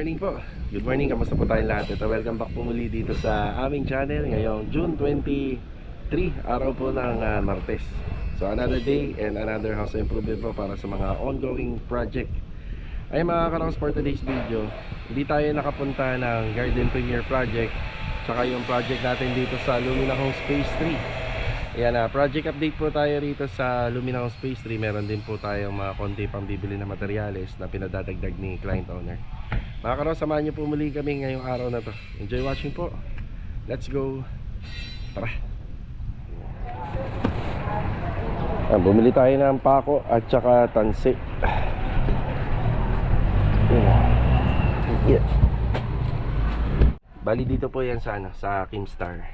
morning po. Good morning, kamusta po tayong lahat? Ito, welcome back po muli dito sa aming channel ngayong June 23, araw po ng Martes. So another day and another house improvement po para sa mga ongoing project. Ay mga karams, for today's video, hindi tayo nakapunta ng Garden Premier Project tsaka yung project natin dito sa Lumina Homes Phase 3. Ayan, project update po tayo rito sa Lumina Homes Phase 3. Meron din po tayong mga konti pang bibili na materyales na pinadadagdag ni client owner. Mga karams, samahan nyo po muli kami ngayong araw na to. Enjoy watching po. Let's go. Tara. Bumili tayo ng pako at saka tansi. Yeah. Bali dito po yan sa sa Kimstar.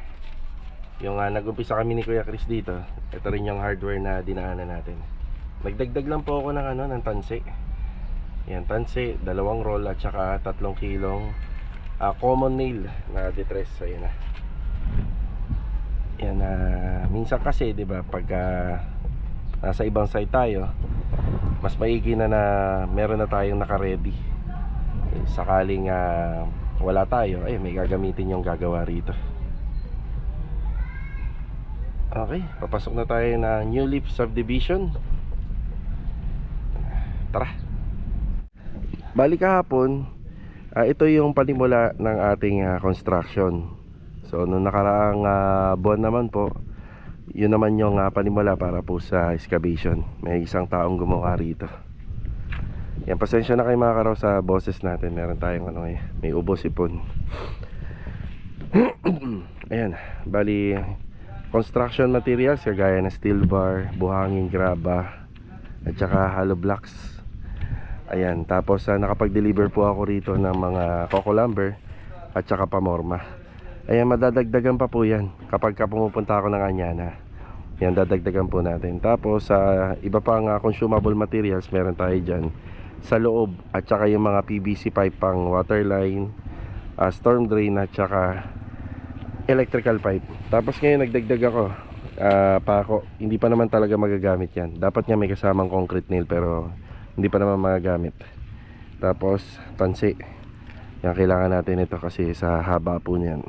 Yung nag-umpisa kami ni Kuya Chris dito. Ito rin yung hardware na dinaanan natin. Nagdagdag lang po ako ng ng tansi. Yan, tansi, 2 roll at saka 3 kilong common nail na detress. Ayan na. Yan, minsan kasi 'di ba pagka nasa ibang site tayo, mas maigi na meron na tayong naka-ready. Sakaling wala tayo, ay may gagamitin yung gagawa rito. Okay, papasok na tayo na New Leaf Subdivision. Tara. Balik kahapon, ito yung panimula ng ating construction. So nung nakaraang buwan naman po, yun naman yung panimula para po sa excavation. May isang taong gumawa rito. Yan, pasensya na kayo mga karaw sa boses natin. Meron tayong may ubo sipon. Ayan, bali construction materials kagaya na steel bar, buhangin, graba at saka hollow blocks. Ayan, tapos nakapag-deliver po ako rito ng mga coco lumber at saka pamorma. Ayan, madadagdagan pa po yan kapag pumupunta ako ng Anyana. Yan, dadagdagan po natin. Tapos iba pang consumable materials meron tayo dyan sa loob, at saka yung mga PVC pipe pang water line, storm drain at saka electrical pipe. Tapos ngayon nagdagdag ako pako. Hindi pa naman talaga magagamit yan. Dapat nga may kasamang concrete nail pero hindi pa naman magagamit. Tapos tansi. Yan, kailangan natin ito kasi sa haba po niyan.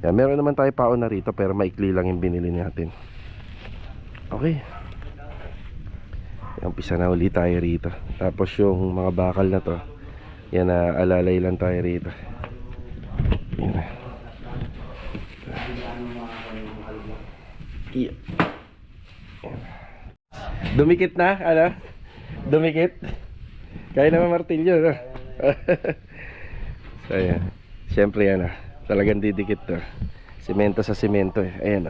Yan, meron naman tayo paon na rito pero maikli lang yung binili natin. Okay. Umpisa na ulit tayo rito. Tapos yung mga bakal na to, yan, alalay lang tayo rito. Yan. Yeah. Dumikit na, dumikit. Kaya naman martilyo, no? So ayan, siyempre yan, talagang didikit to. Semento sa semento eh. Ayan,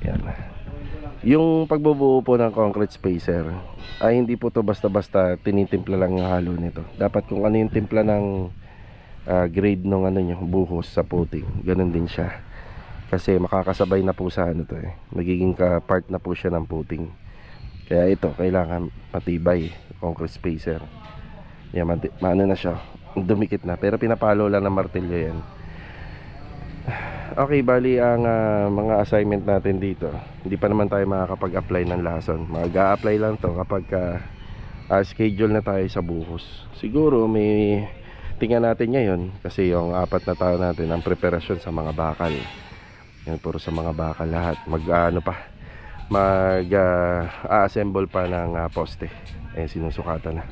yan. Yung pagbubuo po ng concrete spacer ay hindi po to basta-basta tinitimpla lang yung halo nito. Dapat kung ano yung timpla ng grade ng nyo, buhos sa puting, ganun din siya. Kasi makakasabay na po sa to eh. Magiging part na po siya ng puting. Kaya ito, kailangan matibay concrete spacer. Yan, maano na siya, dumikit na. Pero pinapalo lang ng martilyo yan. Okay, bali ang mga assignment natin dito, hindi pa naman tayo makakapag-apply ng lason. Mag-a-apply lang to kapag schedule na tayo sa buhos. Siguro may tingnan natin ngayon kasi yung 4 na taon natin ang preparasyon sa mga bakal. Yan, puro sa mga bakal lahat. Mag-assemble pa ng poste. Sinusukatan na.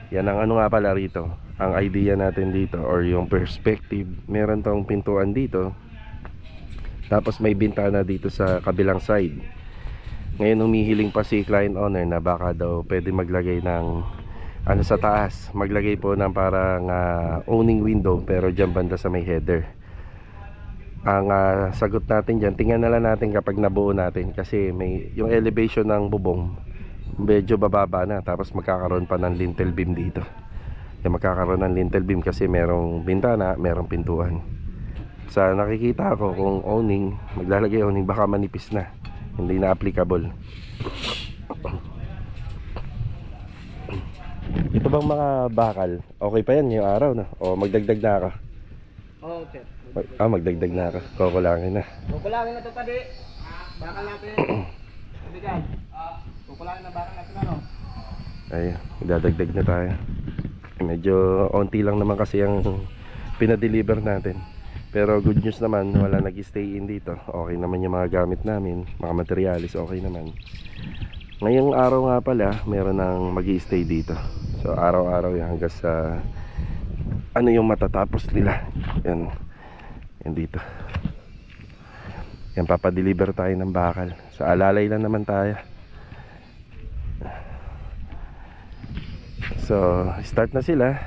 Yan ang nga pala rito. Ang idea natin dito or yung perspective, meron tong pintuan dito. Tapos may bintana dito sa kabilang side. Ngayon humihiling pa si client owner na baka daw pwede maglagay ng sa taas. Maglagay po ng parang owning window pero dyan banda sa may header. Ang sagot natin dyan, tingnan na lang natin kapag nabuo natin. Kasi may yung elevation ng bubong medyo bababa na. Tapos magkakaroon pa ng lintel beam dito. Magkakaroon ng lintel beam kasi merong bintana, merong pintuan. Sa nakikita ko kung owning, maglalagay owning, baka manipis na, hindi na applicable. Ito bang mga bakal, okay pa yan yung araw na? O magdagdag na ako? Oo, sir. Magdagdag na ako, kukulangin na. Kukulangin na ito padi. Bakal natin. Bigay. Kukulangin na bakal natin Ay, idadagdag na tayo. Medyo onti lang naman kasi ang pinadeliver natin. Pero good news naman, wala nag-stay in dito. Okay naman yung mga gamit namin, mga materialis, okay naman. Ngayong araw nga pala, meron nang mag-i-stay dito. So araw-araw yan hanggang sa ano yung matatapos nila. Yan, yan dito. Yan, papadeliver tayo ng bakal. Sa alalay lang naman tayo. So start na sila.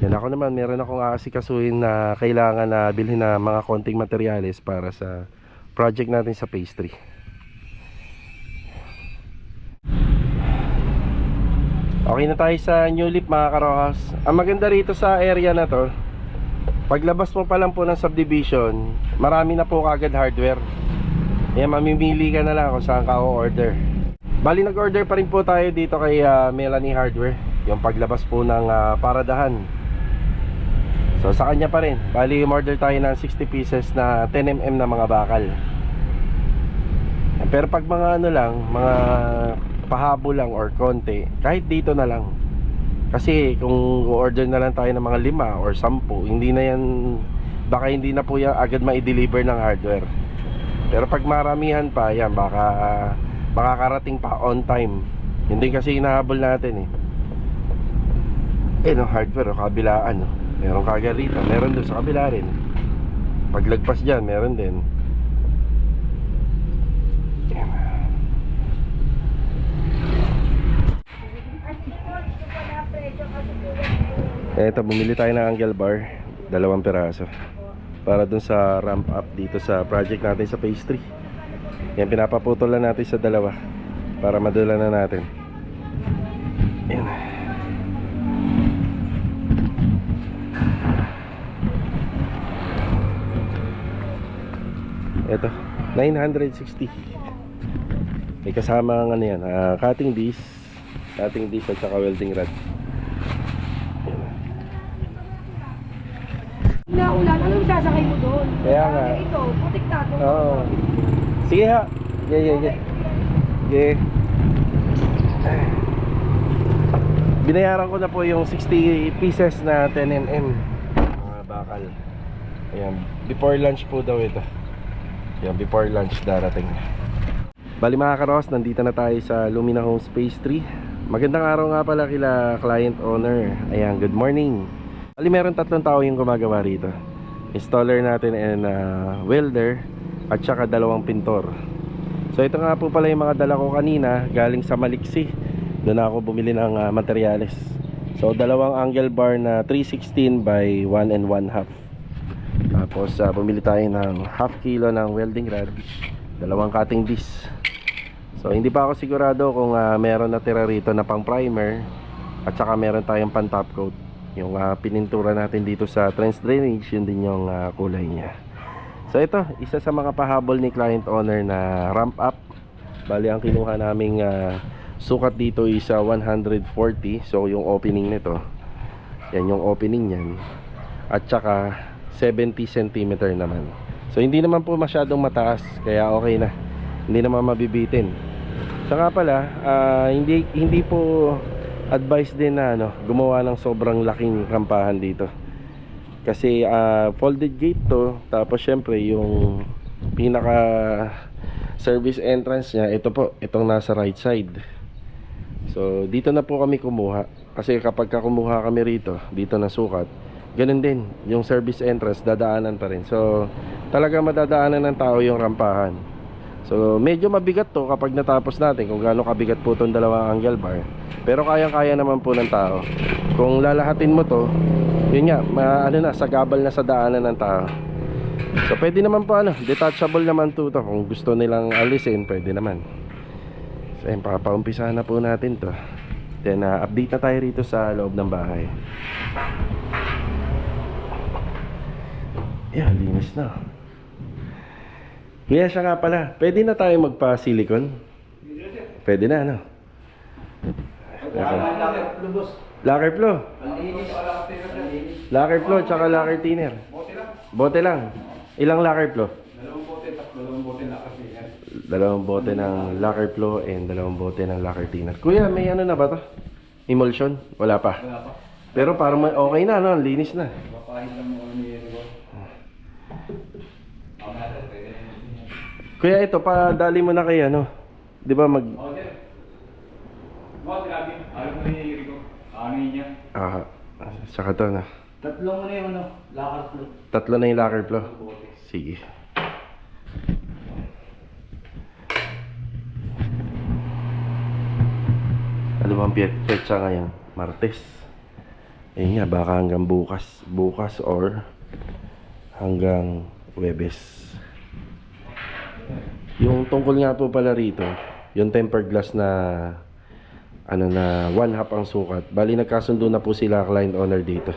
Yan, ako naman meron akong aasikasuhin na kailangan na bilhin na mga konting materyales para sa project natin sa pastry. Okay na tayo sa New Leaf mga karokas. Ang maganda rito sa area na to, paglabas mo pa lang po ng subdivision, marami na po kagad hardware. Yan, mamimili ka na lang kung saan ka o-order. Bali nag-order pa rin po tayo dito kay Melanie Hardware, yung paglabas po ng paradahan. So sa kanya pa rin. Bali order tayo ng 60 pieces na 10mm na mga bakal. Pero pag mga ano lang, mga pahabo lang or konti, kahit dito na lang. Kasi kung order na lang tayo ng mga 5 or 10, hindi na yan, baka hindi na po yan agad ma-deliver ng hardware. Pero pag maramihan pa, yan baka makakarating pa on time. Hindi kasi hinahabol natin no, hardware o kabilaan no. Meron kagad rito, meron doon sa kabila rin. Paglagpas dyan, meron din. Yan. Eto, bumili tayo ng angle bar, 2 piraso, para dun sa ramp up dito sa project natin sa pastry. Yan, pinapaputol lang natin sa 2 para madala na natin. Yan. Ito, 960. May kasama ang ano yan, cutting disc at saka welding rod. Naulan, anong sasakay mo doon? Kaya nga. Ito, putik na ito. Oo. Sige ha. Binayaran ko na po yung 60 pieces na 10mm mga bakal. Ayan, before lunch po daw ito. Ayan, before lunch darating. Bali mga karos, nandito na tayo sa Lumina Homes Pastry. Magandang araw nga pala kila client owner. Ayan, good morning. Bali meron 3 tao yung gumagawa rito. Installer natin and welder at saka 2 pintor. So ito nga po pala yung mga dala ko kanina galing sa Maliksi. Doon ako bumili ng materyales. So 2 angle bar na 316 by 1 1/2. Tapos bumili tayo ng half kilo ng welding rod, 2 cutting disc. So hindi pa ako sigurado kung meron natira rito na pang primer at saka meron tayong pan top coat. Yung pinintura natin dito sa trench drainage, yun din yung kulay niya. So ito, isa sa mga pahabol ni client owner na ramp up. Bali ang kinuha naming sukat dito is 140. So yung opening nito, yan yung opening niyan. At saka 70 cm naman. So hindi naman po masyadong mataas, kaya okay na. Hindi naman mabibitin. So nga pala, hindi po advice din na gumawa ng sobrang laking rampahan dito. Kasi folded gate to. Tapos syempre yung pinaka service entrance niya, ito po, itong nasa right side. So dito na po kami kumuha. Kasi kapag kumuha kami rito, dito na sukat, ganun din, yung service entrance dadaanan pa rin. So talaga madadaanan ng tao yung rampahan. So medyo mabigat to kapag natapos natin, kung gaano kabigat po itong 2 angle bar. Pero kayang-kaya naman po ng tao. Kung lalahatin mo to, yun nga, sagabal na sa daanan ng tao. So pwede naman po detachable naman to. Kung gusto nilang alisin, pwede naman. So ayun, papaumpisahan na po natin to. Then update na tayo rito sa loob ng bahay. Yeah, linis na. Kaya siya nga pala, pwede na tayo magpa-silicone? Pwede na, Lacquer flow. Lacquer flow tsaka lacquer thinner. Bote lang. Ilang lacquer flow? 2 bote, 2 bote lacquer thinner. Dalawang bote ng lacquer flow and dalawang bote ng lacquer thinner. Kuya, may ano na ba to? Emulsion? Wala pa. Wala pa. Pero parang okay na, no? Linis na. Papahit lang mo ano yun ko. Ako natin, pwede na yun. Kuya, ito, padali mo na kay ano. Di ba mag... Oo, sir. Grabe. Alam mo na yung ko. Ano yun niya? Saka to na. Tatlong mo na yung ano, lakar flow. Tatlo na yung lacquer flow. Sige. Ano bang petsa ngayon? Martes. Ayun nga, baka hanggang bukas. Bukas or hanggang Huwebes. Yung tungkol nga po pala rito, yung tempered glass na ano na 1/2 ang sukat. Bali nagkasundo na po sila client owner dito.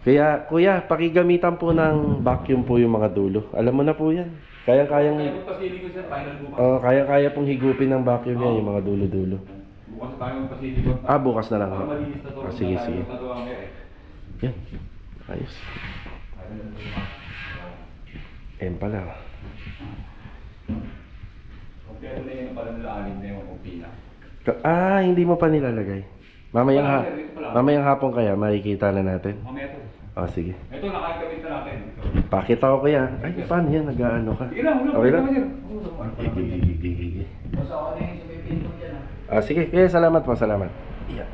Kaya kuya, pakigamitan po ng vacuum po yung mga dulo. Alam mo na po yan. Kayang-kayang Pasili ko sir, final bukas. kaya-kaya pong higupin ng vacuum yan yung mga dulo-dulo. Bukas tayo pasili ko. Bukas na lang. Para malinis na to. Sige, sige. Na to ang Yan. Ayos. Ayan pala. Kompleto na yun pala nila anim na yung pina. Hindi mo pa nilalagay. Mamayang hapon kaya makikita na natin. Mamaya to. Sige. Ito, nakakagawin na natin. Pakita ko kuya. Ay, paano yan? Nag-ano ka? Sige lang, Okay lang? sir. Gigi. Basta ako na yung sumipinto dyan ha. Sige. Kaya salamat po. Salamat. Yeah.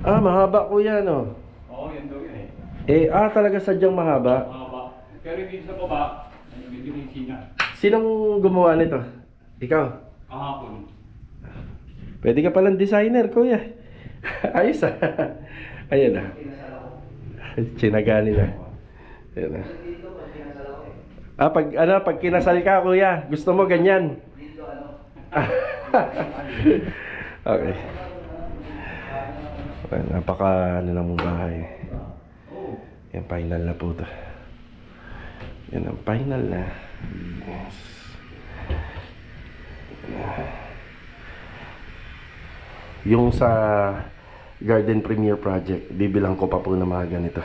Mahaba kuya, no? Oo, yan daw yun eh. Talaga sadyang mahaba. Mahaba. Pero dito sa baba, medyo may sina. Sinong gumawa nito? Ikaw? Kahapon. Pwede ka palang designer, kuya. Ayos ah. Ayan na. Tsinaga nila. Ayan na. Pag kinasal ka, kuya, gusto mo ganyan? Okay. Napaka ano lang mong bahay. Yan, final na po to. Yan ang final na. Yes. Yung sa Garden Premier Project, bibilang ko pa po ng mga ganito.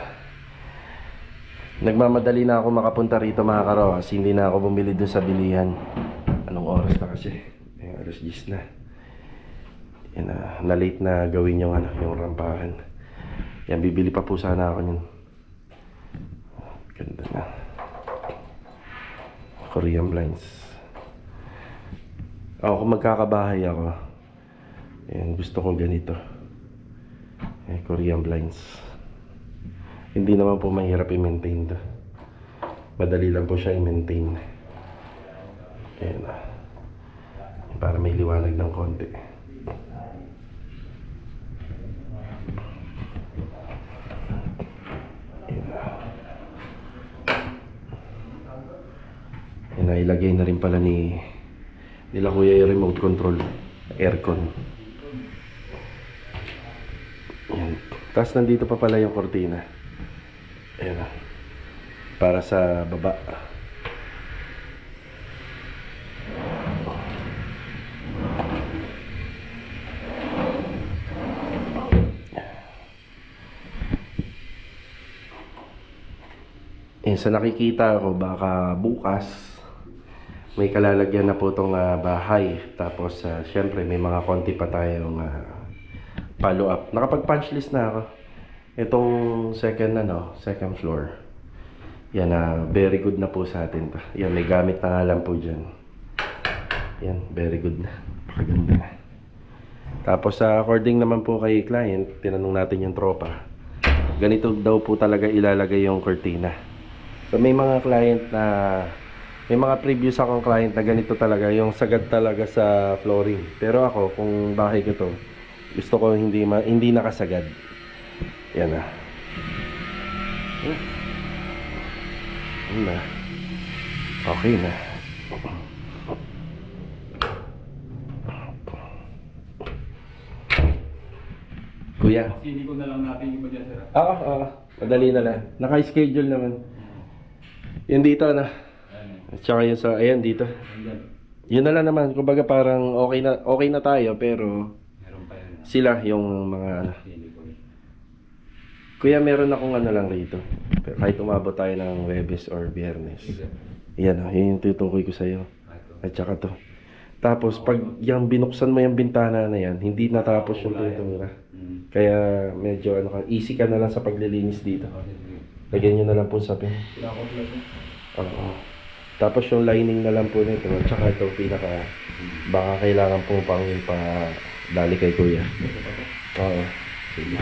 Nagmamadali na ako makapunta rito mga karoas. Hindi na ako bumili dun sa bilihan. Anong oras na kasi? Alas 10 na. Yan na late na gawin yung yung rampahan. Yan, bibili pa po sana ako yun. Ganda na. Korean blinds. Kung magkakabahay ako, yan, gusto ko ganito. Korean blinds. Hindi naman po mahirap i-maintain to. Madali lang po siya i-maintain. Ayan na. Para may liwanag ng konti. Ayan na. Ayan na, ilagay na rin pala nila kuya yung remote control aircon. Ayan. Tapos nandito pa pala yung kortina. Ayan na. Para sa baba. Sa nakikita ko, baka bukas may kalalagyan na po itong bahay. Tapos syempre may mga konti pa tayong follow up. Nakapag-punch list na ako. Itong second floor. Yan, very good na po sa atin to. Yan, may gamit na nga lang po dyan. Yan, very good na. Pakaganda na. Tapos according naman po kay client, tinanong natin yung tropa. Ganito daw po talaga ilalagay yung cortina. So may mga client na, may mga previous akong client na ganito talaga, yung sagad talaga sa flooring. Pero ako, kung bahay ko to, gusto ko hindi nakasagad. Yan na. Na. Okay na. Kuya. Hindi ko na lang natin yung iba dyan sir. Madali na lang. Naka-schedule naman. Yun dito na. At saka yun sa, ayan dito. Yun na lang naman. Kumbaga parang okay na tayo pero Meron pa yun. sila yung mga Kuya, meron akong lang rito. Kahit umabot tayo ng Webes or Biyernes. Yan yun yung tutukoy ko sa'yo. At saka to. Tapos, pag yung binuksan mo yung bintana na yan, hindi natapos yung pintura. Kaya medyo easy ka na lang sa paglilinis dito. Lagyan nyo na lang po sa pin. Oo. Tapos yung lining na lang po nito. At saka ito pinaka, baka kailangan po pang dali kay kuya. Oo. Sige.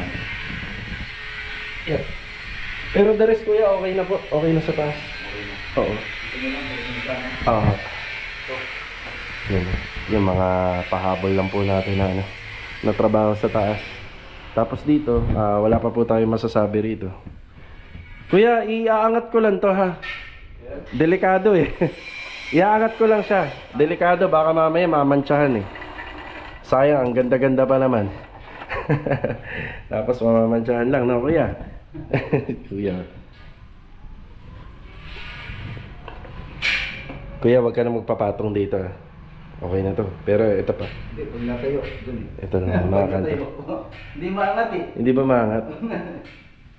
Yeah. Pero the rest kuya, okay na po. Okay na sa taas. Oo. Oo. Yung mga pahabol lang po natin na trabaho sa taas. Tapos dito, wala pa po tayong masasabi rito. Kuya, iaangat ko lang to ha. Delikado eh. Iaangat ko lang siya. Delikado, baka mamaya mamantsahan eh. Sayang, ang ganda-ganda pa naman. Tapos mamamantsahan lang, no kuya? Kuya. Kuya, wag ka na magpapatong dito ha. Okay na to. Pero ito pa. Hindi, pag natayo, dun eh. Ito na, mga kanto. Hindi maangat eh. Hindi ba maangat?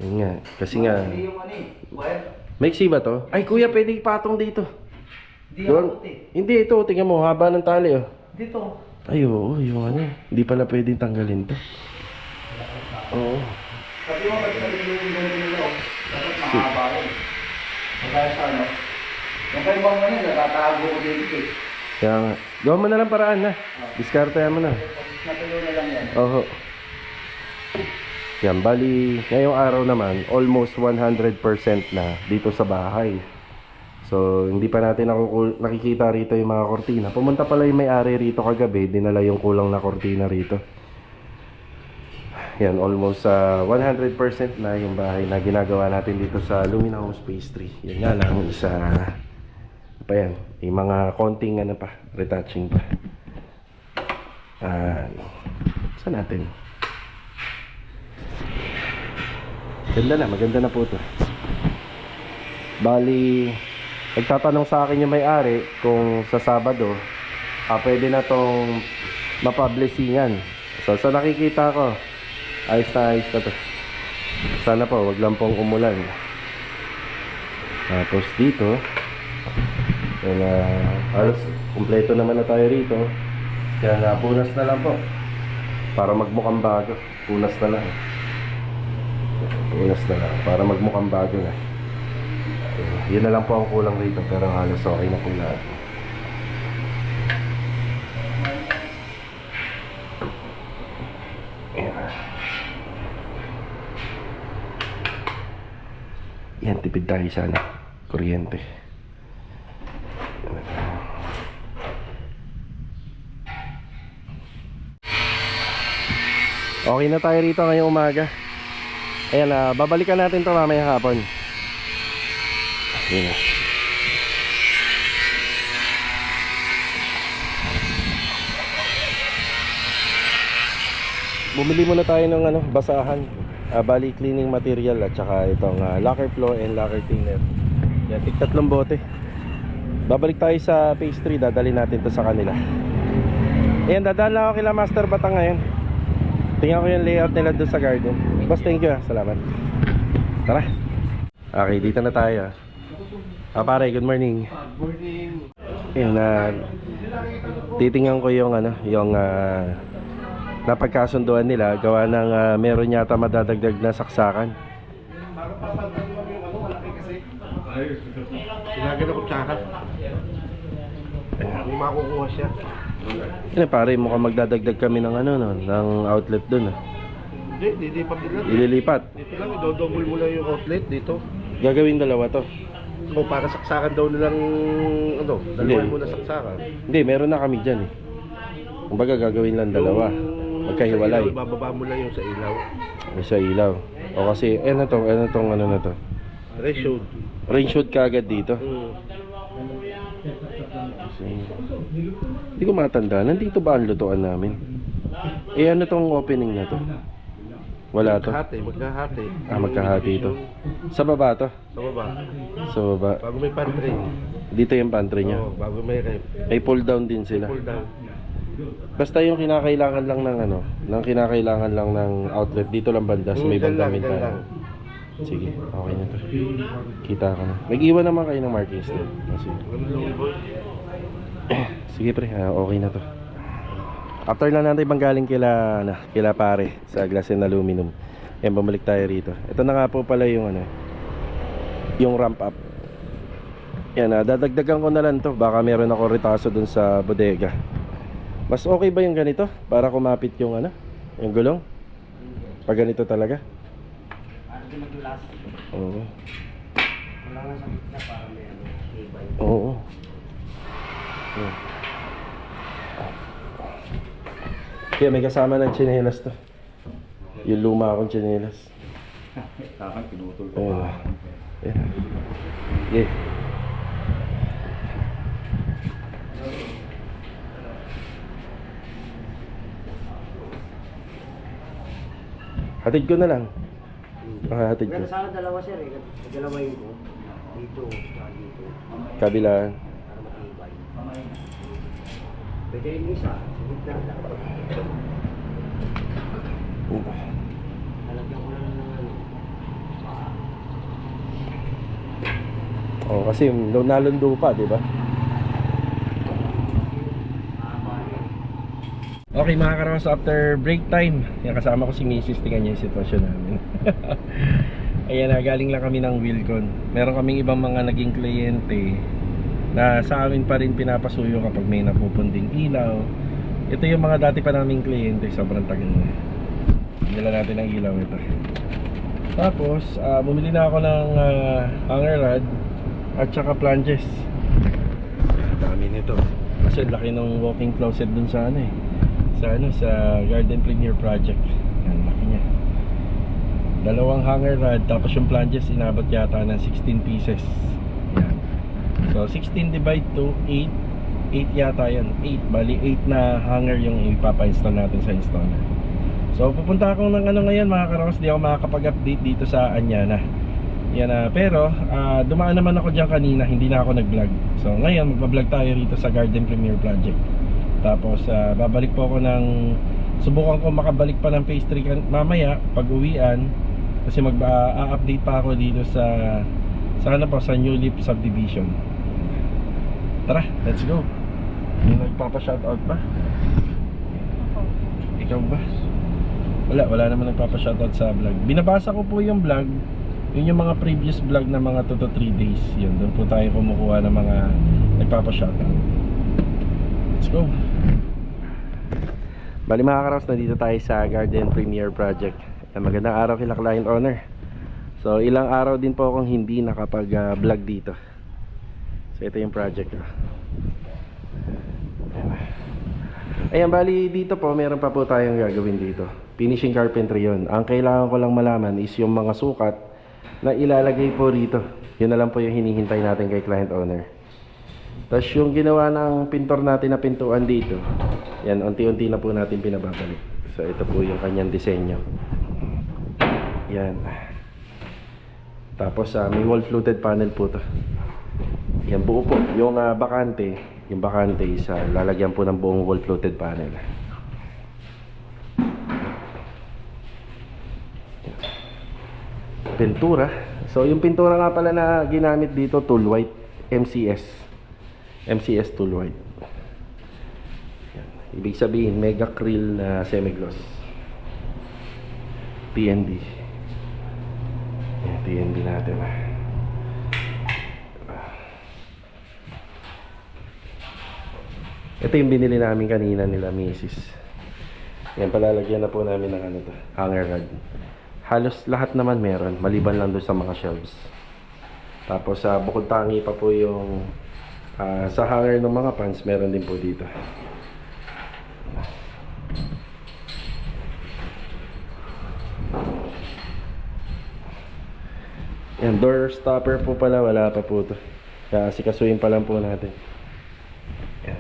Yun nga. Kasi nga, Hindi yung ano eh. Wire. maiksi ba to? Ay kuya, pwede ipatong dito. Hindi Doon. ako eh. Hindi, ito. Tingnan mo, haba ng tali oh. Dito. Ay, oo, yung ano. Hindi pala pwedeng tanggalin to. Oo. Sabi mo, pag sabi mo yung ganito nila, dapat mahaba yun. Magkaya sa ano. Yung kayo bang ano, natatago ko dito eh. Kaya nga. Gawin mo na lang paraan na. Diskartehan mo na. Natuloy na lang yan. Oo. Yan, bali, ngayong araw naman, almost 100% na dito sa bahay. So, hindi pa natin nakikita rito yung mga kortina. Pumunta pala yung may-ari rito kagabi, dinala yung kulang na kortina rito. Yan, almost 100% na yung bahay na ginagawa natin dito sa Lumina Homes Phase 3. Yan nga lang, isa, pa yan, yung mga konting ano pa, retouching pa. Saan natin? Ganda na, maganda na po to. Bali, nagtatanong sa akin yung may-ari kung sa Sabado, pwede na tong mapublishingan. So, sa nakikita ko, ayos na to. Sana po, wag lang pong umulan. Tapos dito, halos kumpleto naman na tayo rito. Kaya punas na lang po. Para magmukhang bago. Punas na lang. Punas na lang. Para magmukhang bago na. Yun na lang po ang kulang rito. Pero halos okay na po lahat. Yan, tipid tayo sana. Kuryente. Okay na tayo rito ngayong umaga. Ayan, babalikan natin to mamaya hapon. Ayan. Bumili muna tayo ng basahan, bali cleaning material at saka itong lacquer floor and lacquer thinner. Yan, tig-3 bote. Babalik tayo sa phase 3, dadali natin to sa kanila. Ayan, dadaan lang ako kila Master Batang ngayon. Tingnan ko yung layout nila doon sa garden. Boss, thank you salamat. Tara. Okay, dito na tayo. Pare, good morning. Good morning. Ayan, titingnan ko yung napagkasunduan nila. Gawa ng meron yata madadagdag na saksakan. Bago papagdag mo yung ano, malaki kasi. Sinagin ako tsaka. May makukuha siya. Yan pare, mukhang magdadagdag kami ng ng outlet doon. Hindi, dilipat nila. Ililipat. Dito lang, idodouble mo lang yung outlet dito. Gagawin dalawa to. O para saksakan daw nilang dalawan mo na saksakan. Hindi, meron na kami dyan eh. Kumbaga gagawin lang dalawa. Magkahiwalay. Sa ilaw, ibababa mo lang yung sa ilaw. May sa ilaw. O kasi, ano na to? Reshoot. Rain shoot ka agad dito. Kasi, hindi ko matanda. Nandito ba ang lutuan namin? Ano tong opening na to? Wala to? Magkahati. Magkahati ito. Sa baba to? Sa baba. Sa baba. Bago may pantry. Dito yung pantry niya. Oo, bago may rep. May pull down din sila. Pull down. Basta yung kinakailangan lang ng outlet dito lang banda sa may Dyan lang, bandang dyan lang. Sige, okay na to. Kita ka na. Nag-iwan naman kayo ng markings din. Kasi Sige pre, okay na to. After na natin galing kila pare sa glass and aluminum. Yan, bumalik tayo rito. Ito na nga po pala yung yung ramp up. Yan, dadagdagan ko na lang to. Baka meron ako retaso dun sa bodega. Mas okay ba yung ganito? Para kumapit yung yung gulong? Pag ganito talaga? Para di madulas. Oo. Wala nga sa gitna para may tibay. Oo. Yan. Kaya may kasama ng tsinelas to. Yung luma akong tsinelas. Sa akin, pinutol ko Oo. pa. Yan. Yeah. Hatid ko na lang. Hatid ko. Pero sana dalawa sir eh. Dalawain ko. Dito, saka dito. Kabilaan. Para matibay. Pwede rin isa. Sa gitna lang. Lalagyan ko lang ng Oh, kasi nalundo pa, di ba? Okay mga karawas, after break time, yan, kasama ko si Mrs. Tingnan niya yung sitwasyon namin. Ayan, galing lang kami ng Wilcon. Meron kaming ibang mga naging kliyente na sa amin pa rin pinapasuyo kapag may napupunding ilaw. Ito yung mga dati pa naming kliyente, sobrang tagal na. Dala natin ang ilaw ito. Tapos, bumili na ako ng hanger rod at saka flanges. Dami nito. Kasi laki ng walk-in closet dun sa sa Garden Premier Project. Yan, laki niya. Dalawang hanger rod, tapos yung flanges inabot yata ng 16 pieces. Yan. So 16 divide to 8. 8 yata yan. 8, bali 8 na hanger yung ipapa-install natin sa installer. So pupunta ako ng ngayon mga karos, di ako makakapag-update dito sa Anyana. Yan, pero dumaan naman ako dyan kanina, hindi na ako nag-vlog. So ngayon magpa-vlog tayo rito sa Garden Premier Project. Tapos babalik po ako subukan ko makabalik pa ng phase 3 mamaya pag uwian. Kasi mag-update pa ako dito sa sa New Leaf Subdivision. Tara, let's go. Yung nagpapa-shoutout ba? Ikaw ba? Wala naman nagpapa-shoutout sa vlog. Binabasa ko po yung vlog. Yun yung mga previous vlog na mga 2 to 3 days. Yun, doon po tayo kumukuha ng mga nagpapa-shoutout. Let's go. Bali mga karaos, nandito tayo sa Garden Premier Project. Magandang araw kila client owner. So ilang araw din po akong hindi nakapag-vlog dito. So ito yung project. Ayan, bali dito po meron pa po tayong gagawin dito. Finishing carpentry yun. Ang kailangan ko lang malaman is yung mga sukat na ilalagay po rito. Yun na lang po yung hinihintay natin kay client owner. Tapos yung ginawa ng pintor natin na pintuan dito, yan, unti-unti na po natin pinababalik. So ito po yung kanyang disenyo. Yan. Tapos may wall fluted panel po to. Yan, buo po. Yung bakante, yung bakante is lalagyan po ng buong wall fluted panel. Pintura. So yung pintura nga pala na ginamit dito, tool white, MCS tool white. Yan. Ibig sabihin mega acryl na semi-gloss. TND. Yan, TND natin. Ito yung binili namin kanina nila Mrs. Yan, palalagyan na po namin ng hanger rod. Halos lahat naman meron, maliban lang doon sa mga shelves. Tapos bukod tangi pa po yung sa hanger ng mga pants, meron din po dito. Yan, door stopper po pala, wala pa po to. Kaya sikasuhin pa lang po natin. Yan.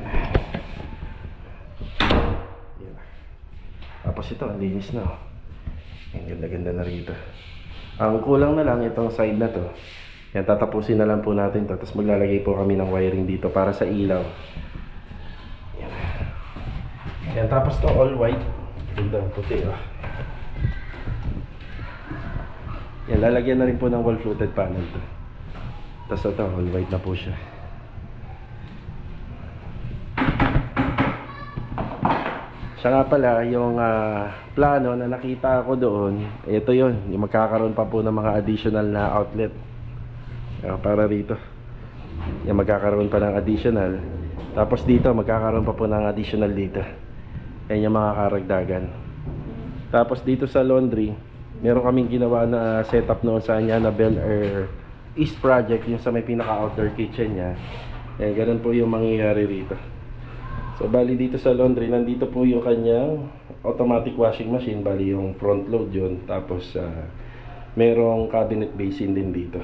Yan. Tapos ito, ang linis na. Ang ganda-ganda na rito. Ang kulang na lang itong side na to. Yan, tatapusin na lang po natin to. Tapos maglalagay po kami ng wiring dito para sa ilaw. Yan. Yan, tapos to all white. Ganda, puti Yan, lalagyan na rin po ng wall fluted panel to. Tapos ito, all white na po siya. Siya nga pala, yung plano na nakita ko doon, ito yon, yung magkakaroon pa po ng mga additional na outlet para rito. Yung magkakaroon pa ng additional. Tapos dito, magkakaroon pa po ng additional dito. Yan yung mga karagdagan. Tapos dito sa laundry, meron kaming ginawa na setup noon sa kanya na Bel Air East Project, yung sa may pinaka-outdoor kitchen niya. Yan, ganun po yung mangyayari rito. So bali dito sa laundry, nandito po yung kanyang automatic washing machine, bali yung front load yun. Tapos merong cabinet basin din dito.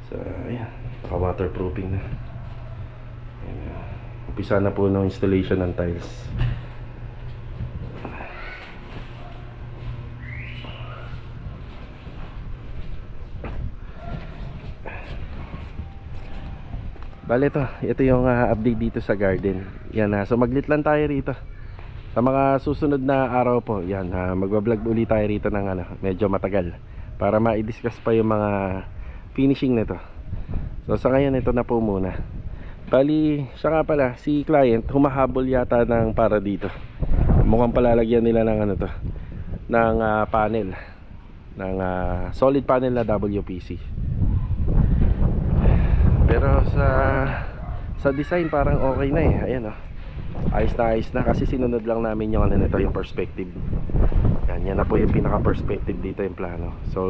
So ayan, naka-waterproofing na. Ayan, umpisa na po ng installation ng tiles. Bale ito yung update dito sa garden. Yan, so maglit lang tayo rito. Sa mga susunod na araw po, yan, magbablog uli tayo rito ng medyo matagal para ma-discuss pa yung mga finishing nito. So sa ngayon ito na po muna. Bali, siya nga pala, si client humahabol yata ng para dito. Mukhang palalagyan nila ng ng panel, ng solid panel na WPC. Pero sa design parang okay na eh. Ayan ayos na kasi sinunod lang namin yung nito, yung perspective. Yan na po yung pinaka perspective dito, yung plano. So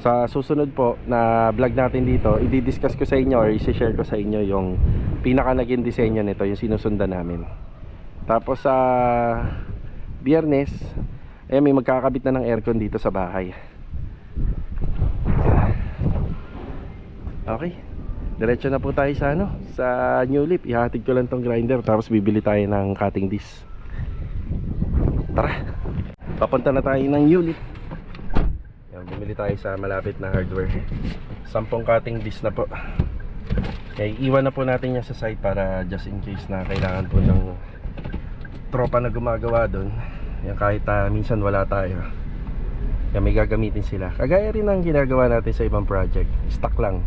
sa susunod po na vlog natin dito, i-discuss ko sa inyo or i-share ko sa inyo yung pinaka naging disenyo nito, yung sinusundan namin. Tapos sa Biyernes, may magkakabit na ng aircon dito sa bahay. Okay, diretso na po tayo sa sa new leaf. Ihatid ko lang tong grinder, tapos bibili tayo ng cutting disc. Tara, papunta na tayo ng new leaf. Yan, bumili tayo sa malapit na hardware. 10 cutting disc na po. Kaya iwan na po natin yan sa site para just in case na kailangan po ng tropa na gumagawa doon. Yan, kahit minsan wala tayo, yan, may gagamitin sila. Kagaya rin ang ginagawa natin sa ibang project, stock lang.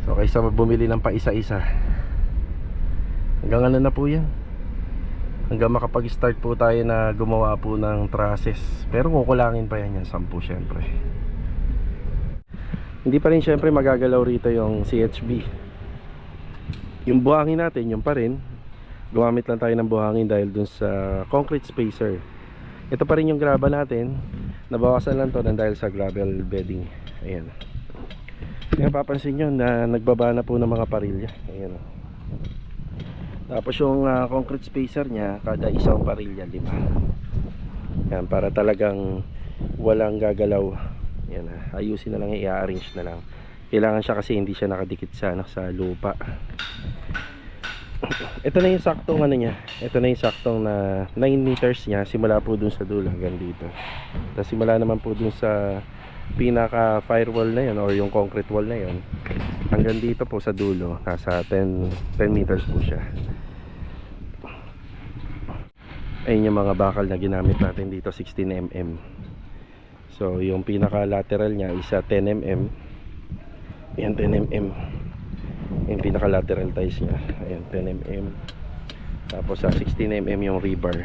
So kaysa bumili ng pa isa-isa, hanggang na po yan, hanggang makapag-start po tayo na gumawa po ng trusses. Pero kukulangin pa yan 10 syempre. Hindi pa rin syempre magagalaw rito yung CHB. Yung buhangin natin, yung pa rin. Gumamit lang tayo ng buhangin dahil dun sa concrete spacer. Ito pa rin yung graba natin, nabawasan lang to dahil sa gravel bedding. Ayan. Kaya papansin nyo na nagbaba na po ng mga parilya. Ayan. Tapos yung concrete spacer nya, kada isang parilya 5. Yan, para talagang walang gagalaw. Yan, ayusin na lang, i-arrange na lang. Kailangan siya kasi hindi siya nakadikit sa lupa. Ito na yung saktong niya. Ito na yung saktong na 9 meters nya, simula po dun sa dulo hanggang dito. Tapos simula naman po dun sa pinaka firewall na yun or yung concrete wall na yun hanggang dito po sa dulo, nasa 10 meters po siya. Ayun yung mga bakal na ginamit natin dito, 16mm. So yung pinaka lateral nya isa 10mm. Ayan, 10mm yung pinaka lateral ties nya. Ayan, 10mm. Tapos sa 16mm yung rebar.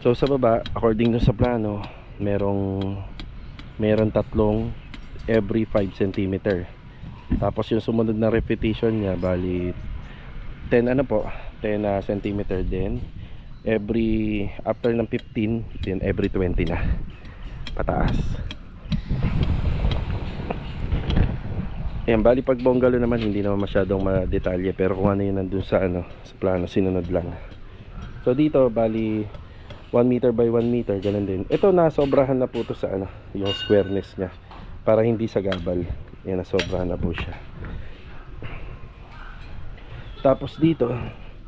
So sa baba, according to sa plano, meron tatlong every 5 cm. Tapos yung sumunod na repetition nya, bali 10 cm din. Every after ng 15, then every 20 na pataas. Ayan, bali pag bungalow naman hindi naman masyadong madetalye, pero kung ano yun nandun sa sa plano, sinunod lang. So dito bali 1 meter by 1 meter, ganun din. Ito nasobrahan na po to sa yung squareness nya, para hindi sa gabal. Yan, nasobrahan na po siya. Tapos dito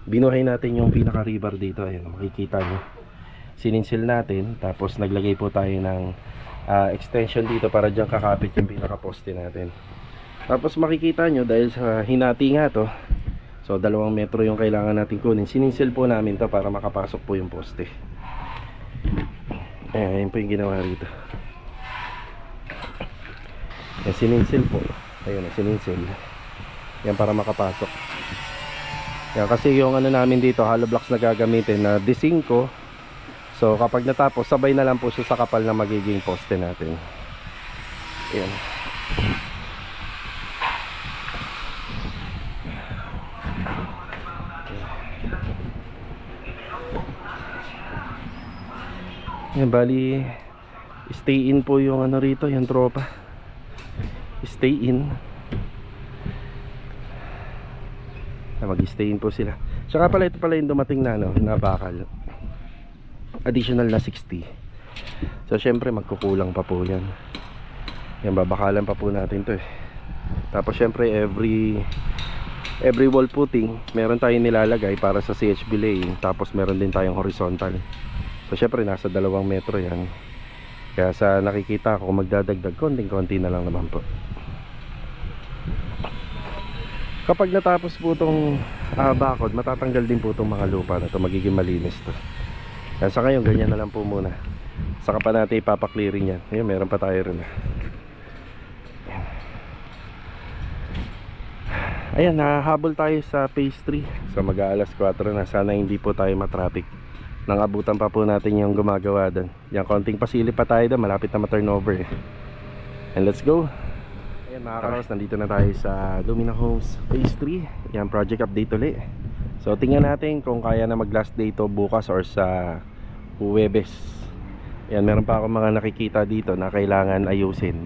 binuhay natin yung pinaka rebar dito. Ayan, makikita nyo, sininsil natin. Tapos naglagay po tayo ng extension dito para dyan kakapit yung pinaka poste natin. Tapos makikita nyo, dahil sa hinati nga to, so 2 metro yung kailangan natin kunin, sininsil po namin to para makapasok po yung poste. Ayan po yung ginawa rito. Ayan, sininsil po. Ayun, sininsil yan para makapasok. Yan, kasi yung ano namin dito, hollow blocks na gagamitin na D5. So kapag natapos, sabay na lang po siya sa kapal na magiging poste natin. Yan. Yan, bali stay in po yung ano rito, yung tropa. Stay in. Mag-stay in po sila. Saka pala ito pala yung dumating na ano, na bakal. Additional na 60. So syempre magkukulang pa po yan. Yan, babakalan pa po natin to eh. Tapos syempre every wall putting meron tayong nilalagay para sa CHB laying. Tapos meron din tayong horizontal. So syempre nasa 2 metro yan. Kaya sa nakikita ko, magdadagdag konting-konti na lang naman po. Kapag natapos po itong bakod, matatanggal din po itong mga lupa na ito. Magiging malinis to. Kaya sa ngayon, ganyan na lang po muna. Saka pa natin ipapaklearing yan. Ayun, meron pa tayo rin. Ayan, nahabol tayo sa phase 3. So mag-aalas 4 na. Sana hindi po tayo matraffic. Nangabutan pa po natin yung gumagawa doon. Yan, konting pasilip pa tayo doon. Malapit na ma-turnover eh. And let's go. Ayan mga karos, nandito na tayo sa Lumina Homes Phase 3. Yan, project update ulit. So tingnan natin kung kaya na mag last day to bukas or sa Huwebes. Yan, meron pa ako mga nakikita dito na kailangan ayusin.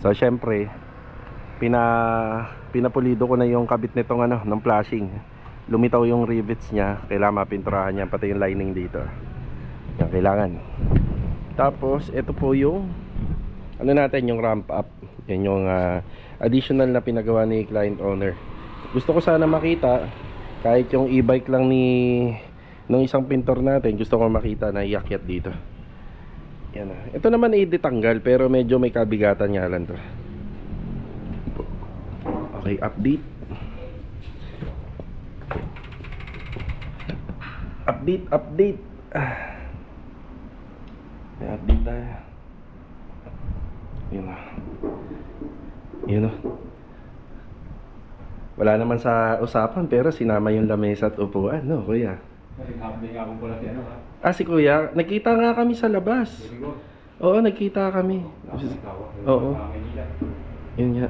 So syempre pinapulido ko na yung kabit nitong ano, ng flashing. Lumitaw yung rivets niya, kailangan mapinturahan niya, pati yung lining dito. Yan, kailangan. Tapos ito po yung ano natin, yung ramp up. Yan yung additional na pinagawa ni client owner. Gusto ko sana makita kahit yung e-bike lang nung isang pintor natin, gusto ko makita na iakyat dito. Yan na. Ito naman ay ditanggal pero medyo may kabigatan nga lang to. Okay, update. Update. May update tayo. Yun na. Yun na. Wala naman sa usapan pero sinama yung lamesa at upuan, no kuya? Kasi happening ako pala si ano ha. Si kuya, nagkita nga kami sa labas. Very good. Oo, nagkita kami. Oo. Yun nga.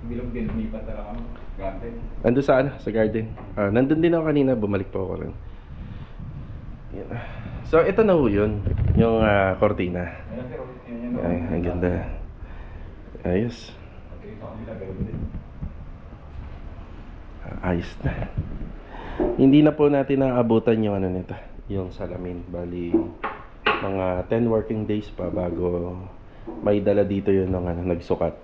Bilog din, lumipat na lang ano. Gante. Nandun sa ano, sa garden. Nandun din ako kanina, bumalik po ako rin. Yan. So ito na ho yun, yung cortina. Ayan sir, yan. Ay, ang ganda. Ayos. Okay, sa kanila, gano'n din. Ayos na. Hindi na po natin naabutan yung ano nito, yung salamin. Bali mga 10 working days pa bago may dala dito yun ng ano, nagsukat.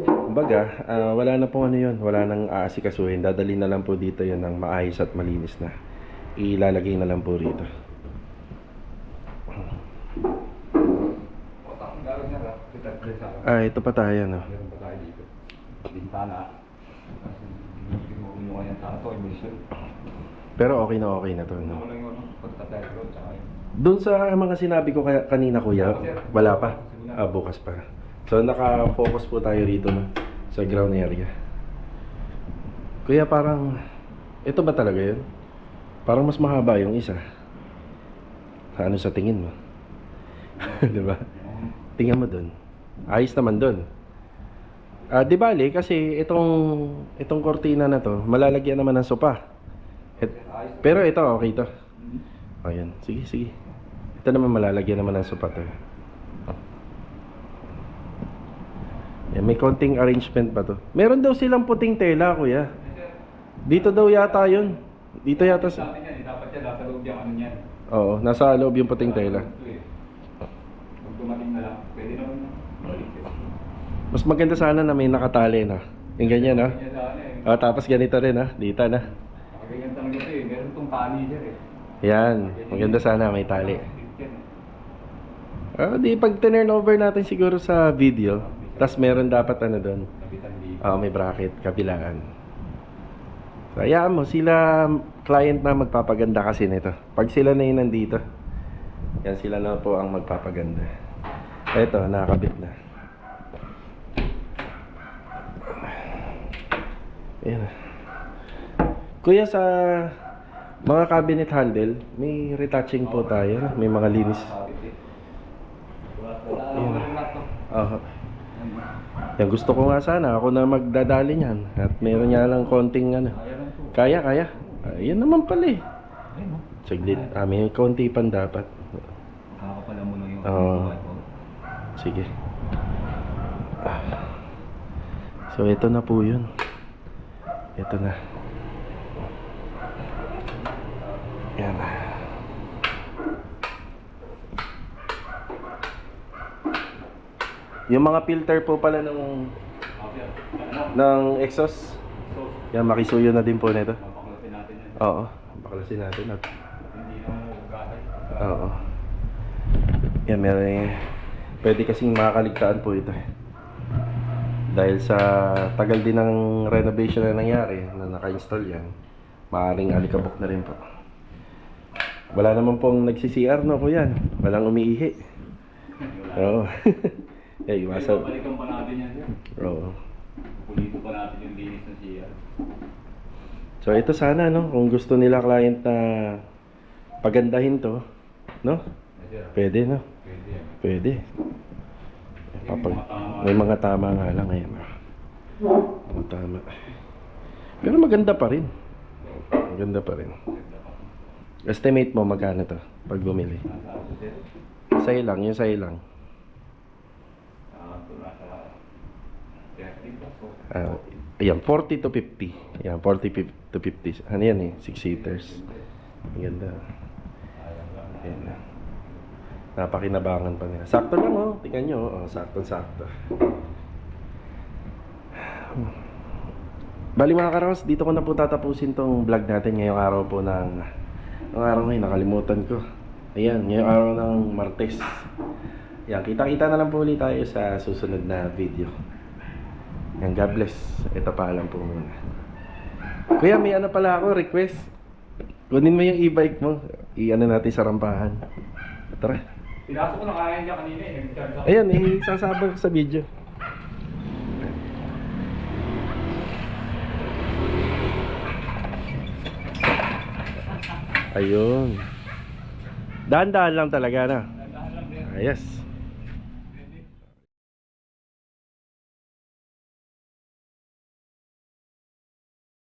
Kumbaga, wala na pong ano yun, wala nang aasikasuhin. Dadali na lang po dito yun ng maayos at malinis na. Ilalagay na lang po rito. Otak, gano'n niya lang. Kita-dress ako. Ito pa tayo, no? Meron pa tayo dito. Bintana. Kasi mo yan sa ito, emulsion. Pero okay na to, no? Ako lang yun, pagtatay ko, tsaka yun. Doon sa mga sinabi ko kanina, kuya, wala pa. Bukas pa. So naka-focus po tayo rito, no? Sa ground area. Kuya, parang ito ba talaga yun? Parang mas mahaba yung isa. Ano sa tingin mo? Di ba? Tingnan mo doon. Ayos naman doon. Di bali kasi itong kortina na to, malalagyan naman ng sopa. Pero ito okay to. Ayan, sige. Ito naman malalagyan naman ng sopa to. Yan, may konting arrangement pa to. Meron daw silang puting tela, kuya. Dito daw yata yun. Dito yata Sa atin yan, dapat yan, nasa loob yung ano yan. Oo, nasa loob yung puting tela. Pag dumating na lang, pwede naman balik. Mas maganda sana na may nakatali na. Yung ganyan, no? Ganyan sana eh. Tapos ganito rin, ha? Dito na. Nakaganyan talaga ito eh. Meron itong tali dyan eh. Yan, maganda sana may tali. Di pag turn over natin siguro sa video, tas meron dapat ano doon. Kapitan dito. May bracket, kabilaan. So, hayaan mo, sila client na magpapaganda kasi nito. Pag sila na yun nandito, yan sila na po ang magpapaganda. Ito, nakakabit na. Ayan. Kuya, sa mga cabinet handle, may retouching po tayo. May mga linis. Oo. Yan, gusto ko nga sana ako na magdadali niyan. At meron nga lang konting ano. Kaya. Ayun naman pala eh. Saglit. May konti pan dapat. Kakapala mo na yung Oo. Sige. So ito na po yun. Ito na. Yan. Yung mga filter po pala ng exhaust. Yan, makisuyo na din po nito. Papaklasin natin yan. Oo, baklasin natin. Hindi na gatay. Oo. Yan, meron pwede kasing makakaligtaan po ito. Dahil sa tagal din ng renovation na nangyari, na naka-install yan, maaaring alikabok na rin po. Wala naman pong nagsi-CR, no po yan. Walang umiihi. Oo. Iwasan. Balikan pa natin yan, sir. Oo. Pulito pa natin yung linis ng CR. So ito sana, no, kung gusto nila client na pagandahin to, no? Yes, sir. Pwede, no? Pwede yan. Pwede. May mga tama nga lang ngayon. Mga tama. Pero maganda pa rin. Maganda pa rin. Estimate mo magkano to pag bumili? Sa'yo lang, yung sa'yo lang. Ayan, 40 to 50. Ayan, 40 to 50. Ano yan eh? 6-seaters. Maganda. Ayan na. Napakinabangan pa nila. Sakto lang oh. Tingnan nyo. Oh, sakto-sakto. Bali mga karos, dito ko na po tatapusin tong vlog natin ngayong araw po ng... Ngayong araw ngayon, nakalimutan ko. Ayan, ngayong araw ng Martes. Ayan, kita-kita na lang po ulit tayo sa susunod na video. Ayan, God bless. Ito paalam po muna. Kuya, may ano pala ako, request. Kunin mo yung e-bike mo. I-ano natin sa rampahan. Tara. Pinasok ko na kaya niya kanina eh. Nag-charge ako. Ayan, sasabang ko sa video. Ayun. Dahan-dahan lang talaga na. Dahan lang din. Yes.